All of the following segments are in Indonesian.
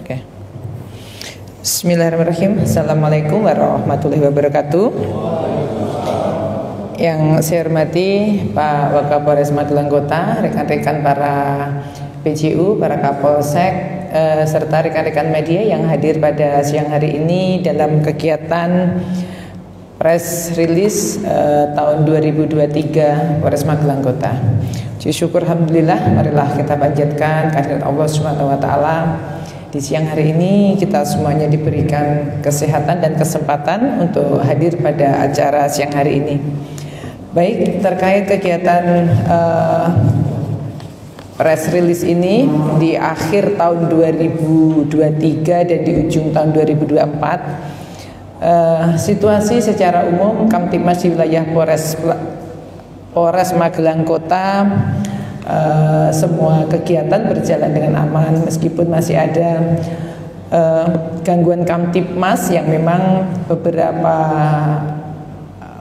Oke. Bismillahirrahmanirrahim. Assalamualaikum warahmatullahi wabarakatuh. Yang saya hormati Pak Wakapolres Magelang Kota, rekan-rekan para PJU, para Kapolsek, serta rekan-rekan media yang hadir pada siang hari ini dalam kegiatan press release tahun 2023 Polres Magelang Kota. Syukur alhamdulillah, marilah kita panjatkan kehadirat Allah Subhanahu wa taala. Di siang hari ini kita semuanya diberikan kesehatan dan kesempatan untuk hadir pada acara siang hari ini. Baik, terkait kegiatan press release ini di akhir tahun 2023 dan di ujung tahun 2024, situasi secara umum Kamtibmas di wilayah Polres Magelang Kota, semua kegiatan berjalan dengan aman meskipun masih ada gangguan Kamtibmas yang memang beberapa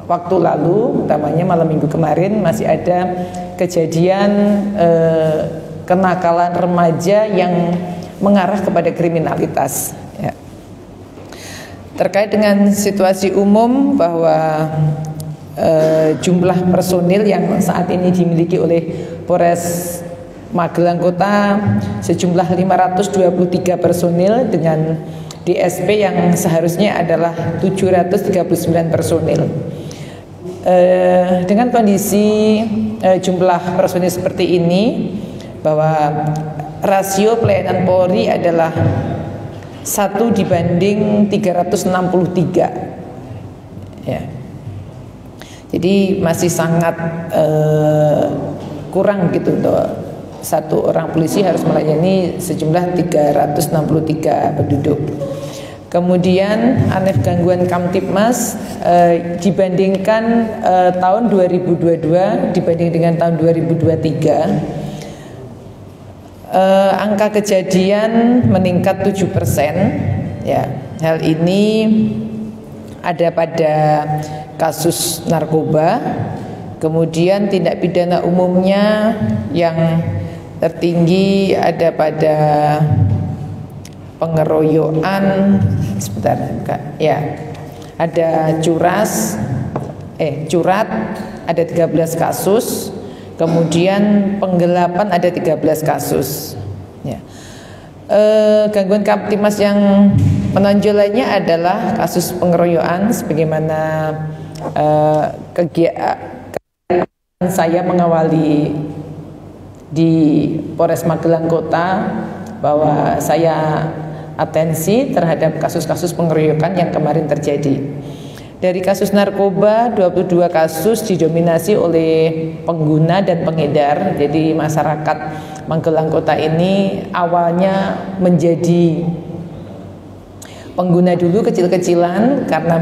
waktu lalu, utamanya malam minggu kemarin, masih ada kejadian kenakalan remaja yang mengarah kepada kriminalitas. Ya. Terkait dengan situasi umum bahwa jumlah personil yang saat ini dimiliki oleh Polres Magelang Kota sejumlah 523 personil dengan DSP yang seharusnya adalah 739 personil. Dengan kondisi jumlah personil seperti ini, bahwa rasio pelayanan Polri adalah 1:363, ya. Jadi masih sangat kurang gitu, untuk satu orang polisi harus melayani sejumlah 363 penduduk. Kemudian aneh gangguan Kamtibmas dibandingkan tahun 2022 dibanding dengan tahun 2023, angka kejadian meningkat 7%, ya. Hal ini ada pada kasus narkoba, kemudian tindak pidana umumnya yang tertinggi ada pada pengeroyokan, sebentar, ya, ada curat ada 13 kasus, kemudian penggelapan ada 13 kasus, ya. Gangguan Kamtibmas yang menonjol lainnya adalah kasus pengeroyokan, sebagaimana kegiatan saya mengawali di Polres Magelang Kota, bahwa saya atensi terhadap kasus-kasus pengeroyokan yang kemarin terjadi. Dari kasus narkoba, 22 kasus didominasi oleh pengguna dan pengedar. Jadi masyarakat Magelang Kota ini awalnya menjadi pengguna dulu kecil-kecilan, karena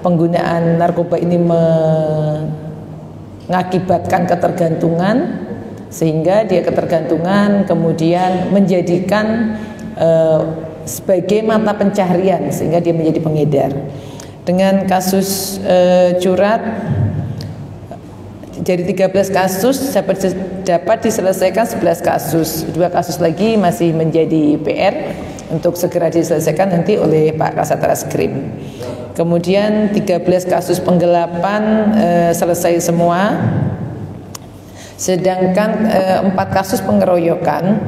penggunaan narkoba ini mengakibatkan ketergantungan, sehingga dia ketergantungan kemudian menjadikan sebagai mata pencaharian, sehingga dia menjadi pengedar. Dengan kasus curat, dari 13 kasus dapat diselesaikan 11 kasus. 2 kasus lagi masih menjadi PR untuk segera diselesaikan nanti oleh Pak Kasat Reskrim. Kemudian 13 kasus penggelapan selesai semua. Sedangkan 4 kasus pengeroyokan,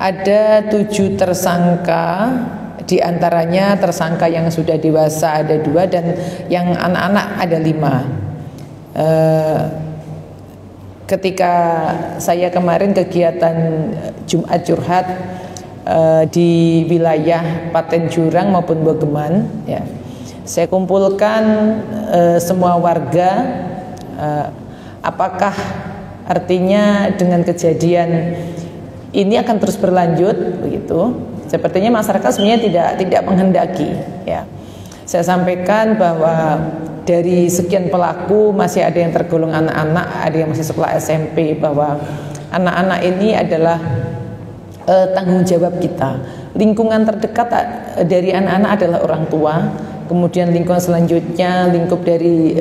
ada 7 tersangka, diantaranya tersangka yang sudah dewasa ada 2 dan yang anak-anak ada 5. Ketika saya kemarin kegiatan Jumat Curhat di wilayah Paten Jurang maupun Bogeman, ya, saya kumpulkan semua warga, apakah artinya dengan kejadian ini akan terus berlanjut begitu. Sepertinya masyarakat sebenarnya tidak menghendaki, ya. Saya sampaikan bahwa dari sekian pelaku masih ada yang tergolong anak-anak, ada yang masih sekolah SMP, bahwa anak-anak ini adalah tanggung jawab kita. Lingkungan terdekat dari anak-anak adalah orang tua. Kemudian lingkungan selanjutnya, lingkup dari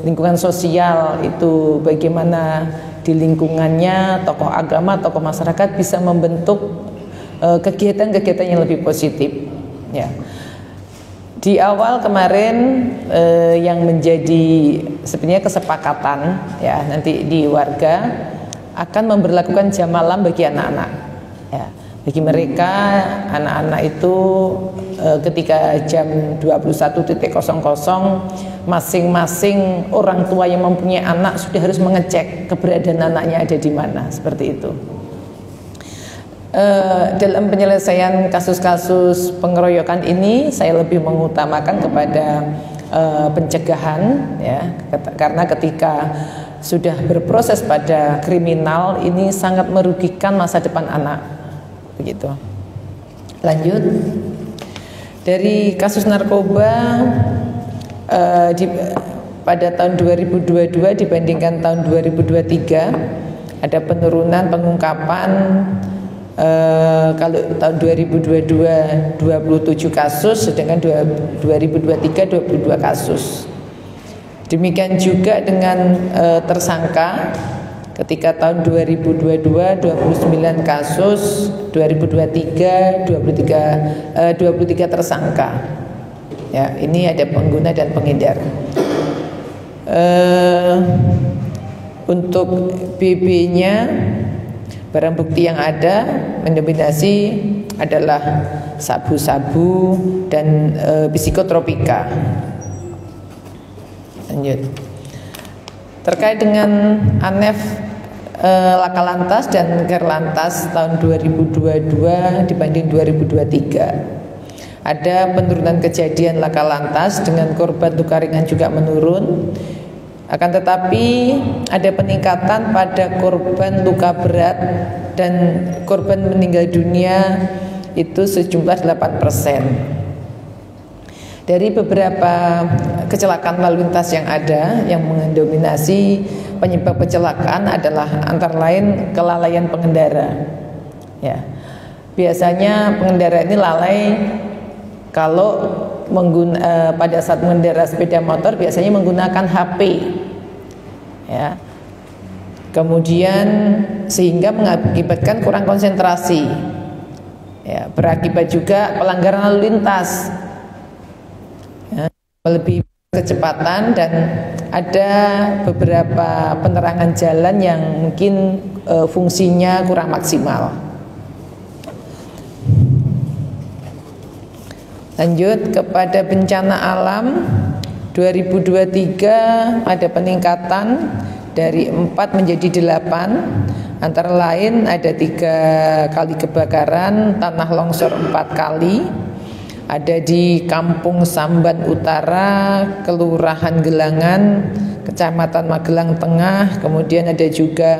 lingkungan sosial itu bagaimana di lingkungannya tokoh agama, tokoh masyarakat bisa membentuk kegiatan-kegiatan yang lebih positif. Ya. Di awal kemarin yang menjadi sebenarnya kesepakatan ya nanti di warga akan memberlakukan jam malam bagi anak-anak. Ya. Bagi mereka anak-anak itu ketika jam 21.00 masing-masing orang tua yang mempunyai anak sudah harus mengecek keberadaan anaknya ada di mana, seperti itu. Dalam penyelesaian kasus-kasus pengeroyokan ini saya lebih mengutamakan kepada pencegahan ya, karena ketika sudah berproses pada kriminal ini sangat merugikan masa depan anak, begitu. Lanjut, dari kasus narkoba pada tahun 2022 dibandingkan tahun 2023 ada penurunan pengungkapan. Kalau tahun 2022 27 kasus, sedangkan 2023 22 kasus. Demikian juga dengan tersangka, ketika tahun 2022 29 kasus, 2023 23 tersangka. Ya, ini ada pengguna dan pengedar. Untuk BB-nya, barang bukti yang ada mendominasi adalah sabu-sabu dan psikotropika. Lanjut. Terkait dengan ANEF Laka Lantas dan Gerlantas tahun 2022 dibanding 2023. Ada penurunan kejadian laka lantas dengan korban luka ringan juga menurun. Akan tetapi ada peningkatan pada korban luka berat dan korban meninggal dunia itu sejumlah 8%. Dari beberapa kecelakaan lalu lintas yang ada, yang mendominasi penyebab kecelakaan adalah antara lain kelalaian pengendara. Ya, biasanya pengendara ini lalai kalau pada saat mengendara sepeda motor biasanya menggunakan HP, ya. Kemudian sehingga mengakibatkan kurang konsentrasi, ya, berakibat juga pelanggaran lalu lintas, ya, melebihi kecepatan dan ada beberapa penerangan jalan yang mungkin fungsinya kurang maksimal. Lanjut kepada bencana alam 2023 ada peningkatan dari 4 menjadi 8, antara lain ada 3 kali kebakaran, tanah longsor 4 kali, ada di Kampung Samban Utara, Kelurahan Gelangan, Kecamatan Magelang Tengah, kemudian ada juga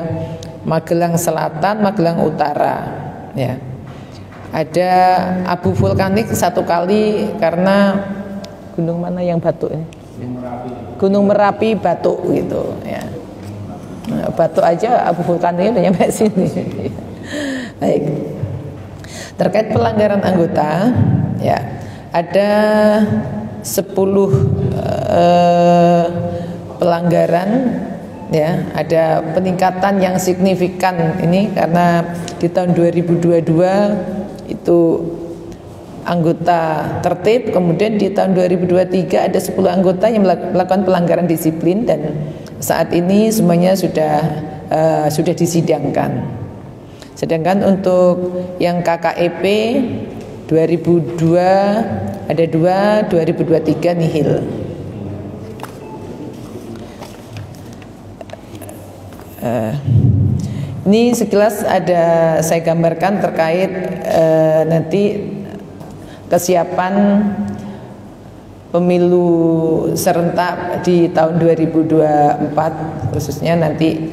Magelang Selatan, Magelang Utara, ya. Ada abu vulkanik 1 kali karena gunung mana yang batuk ini? Gunung Merapi batuk gitu, ya. Nah, batuk aja abu vulkanik udah nyampe sini. Baik. Terkait pelanggaran anggota, ya, ada 10 pelanggaran, ya, ada peningkatan yang signifikan ini karena di tahun 2022 itu anggota tertib, kemudian di tahun 2023 ada 10 anggota yang melakukan pelanggaran disiplin dan saat ini semuanya sudah disidangkan. Sedangkan untuk yang KKEP 2002 ada 2, 2023 nihil. Ini sekilas ada saya gambarkan terkait nanti kesiapan pemilu serentak di tahun 2024, khususnya nanti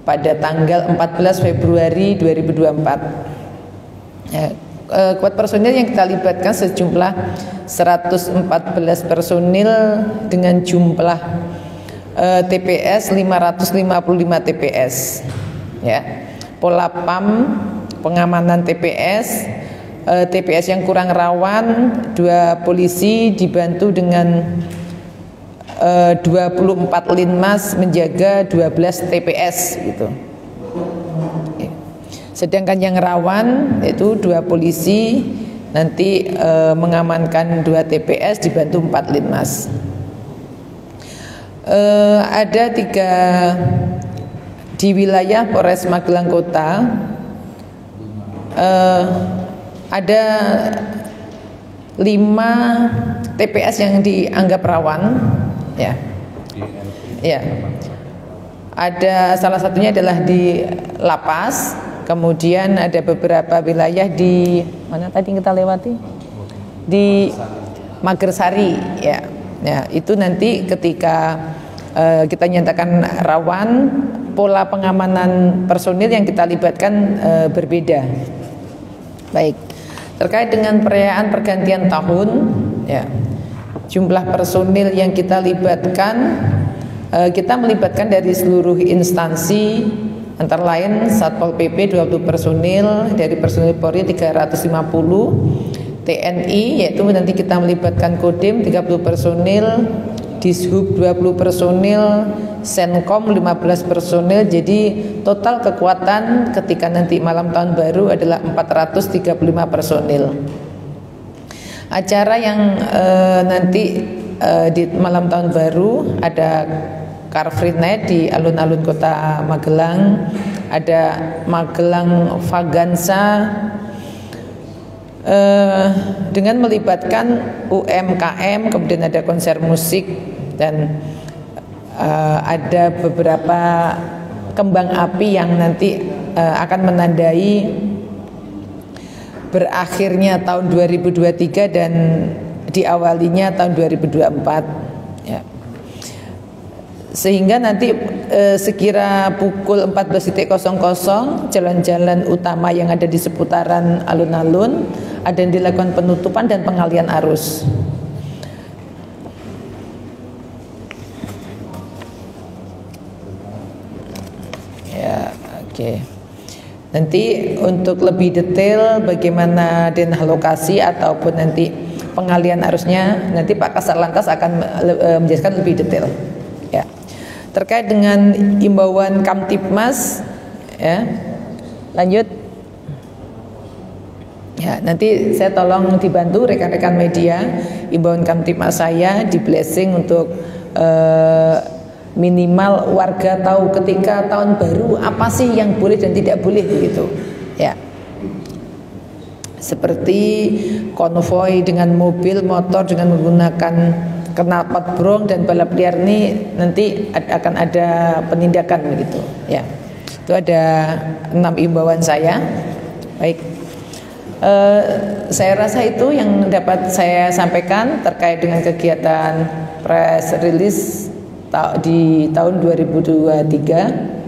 pada tanggal 14 Februari 2024. Ya, kuat personil yang kita libatkan sejumlah 114 personil dengan jumlah TPS 555 TPS, ya. Pola PAM pengamanan TPS, TPS yang kurang rawan 2 polisi dibantu dengan 24 linmas menjaga 12 TPS gitu. Sedangkan yang rawan yaitu 2 polisi nanti mengamankan 2 TPS dibantu 4 linmas. Ada 3 di wilayah Polres Magelang Kota, ada 5 TPS yang dianggap rawan, ya. Ya. Ada salah satunya adalah di Lapas, kemudian ada beberapa wilayah di mana tadi kita lewati? Di Magersari, ya. Ya, itu nanti ketika kita nyatakan rawan, pola pengamanan personil yang kita libatkan berbeda. Baik. Terkait dengan perayaan pergantian tahun, ya. Jumlah personil yang kita libatkan, kita melibatkan dari seluruh instansi, antara lain Satpol PP 20 personil, dari personil Polri 350, TNI yaitu nanti kita melibatkan Kodim 30 personil, Dishub 20 personil, Senkom 15 personil. Jadi total kekuatan ketika nanti malam tahun baru adalah 435 personil. Acara yang nanti di malam tahun baru ada Car Free Night di alun-alun kota Magelang, ada Magelang Vaganza dengan melibatkan UMKM, kemudian ada konser musik dan ada beberapa kembang api yang nanti akan menandai berakhirnya tahun 2023 dan diawalinya tahun 2024, ya. Sehingga nanti sekira pukul 14.00 jalan-jalan utama yang ada di seputaran alun-alun ada yang dilakukan penutupan dan pengalian arus. Ya, oke. Nanti untuk lebih detail bagaimana denah lokasi ataupun nanti pengalian arusnya, nanti Pak Kasat Lantas akan menjelaskan lebih detail. Ya. Terkait dengan imbauan Kamtibmas, ya, lanjut. Ya, nanti saya tolong dibantu rekan-rekan media, imbauan Kamtibmas saya di blessing untuk minimal warga tahu ketika tahun baru apa sih yang boleh dan tidak boleh begitu, ya. Seperti konvoi dengan mobil, motor dengan menggunakan knalpot brong dan balap liar ini nanti akan ada penindakan begitu, ya. Itu ada 6 imbauan saya. Baik. Saya rasa itu yang dapat saya sampaikan terkait dengan kegiatan press release di tahun 2023.